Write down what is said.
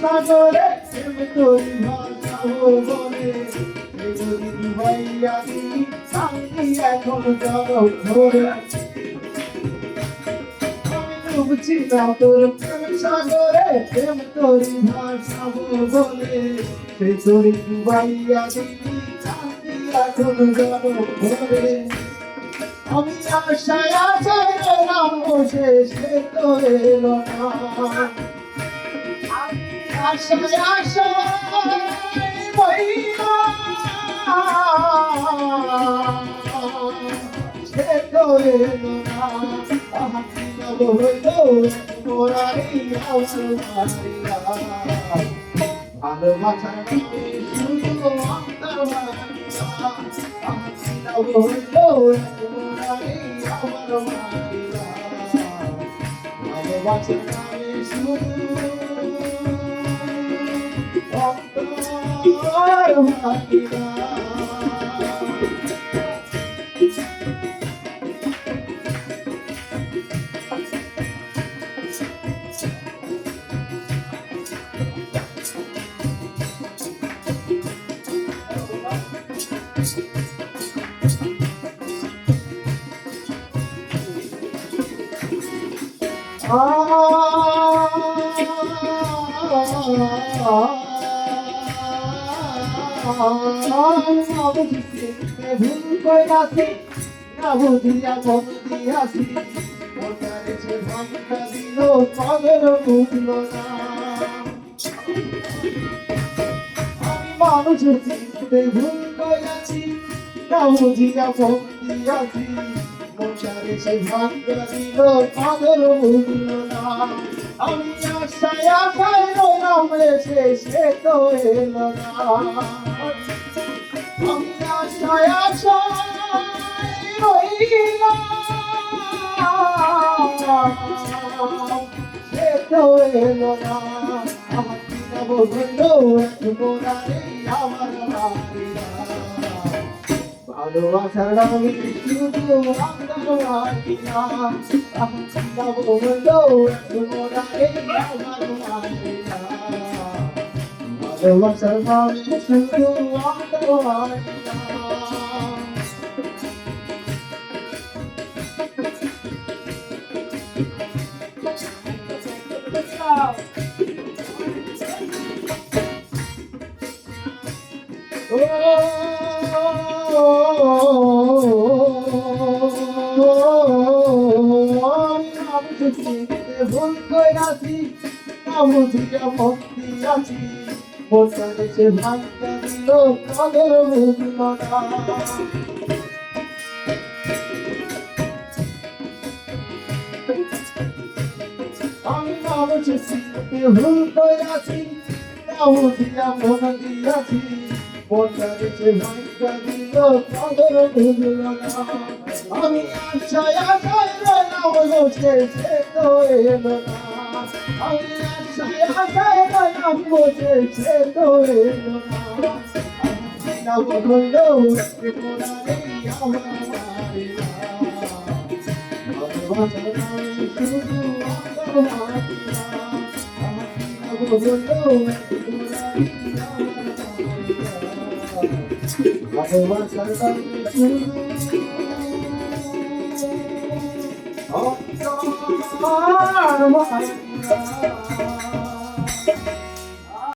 সাগরে তোরি ভাষাও বলে ভাইয়া দিদি সাঙ্গি এখন যাও ধরে ডুবছিলাম তোর প্রেম সাগরে প্রেম তোরি ভাষাও বলে সেই তোরি ভাইয়া দিদি সাঙ্গি এখন যাও ধরে আমি আশায় আশায় রইলাম বসে সে তো এলো না আশায় আশায় সে তো এলো না ভালোবাসা শুধু ভুল কইরাছি না বুঝিয়া মন দিয়াছি ওটারে সে ভাঙা দিল পাগল বুঝলো না আমি মানুষের চিনতে ভুল কইরাছি না বুঝিয়া মন দিয়াছি ওটারে সে ভাঙা দিল পাগল বুঝলো না আমি আশায় আশায় রইলাম এসে সে তো এলো না আমি আশায় আশায় রইলাম সে তো এলো না আমার কি যাব বললো মোরারে আমার ভালোবাসার আমি শুধু আমার বললো মোরারে আমার ভালোবাসার আমি শুধু আমার ভুল কইরাছি না বুঝিয়া মন দিয়াছি মোটারে সে ভাঙা দিল পাগল বুঝলো না আমি মানুষের চিনতে ভুল কইরাছি না বুঝিয়া মন দিয়াছি মোটারে সে ভাঙা দিল পাগল বুঝলো না আমি আশায় আশায় রইলাম বসে সে তো এলো না আমি আশায় আশায় রইলাম বসে সে তো এলো না বললো মোরারে আমার ভালোবাসার আমি শুধু বললো ভালোবাসার আমি শুধু Oh,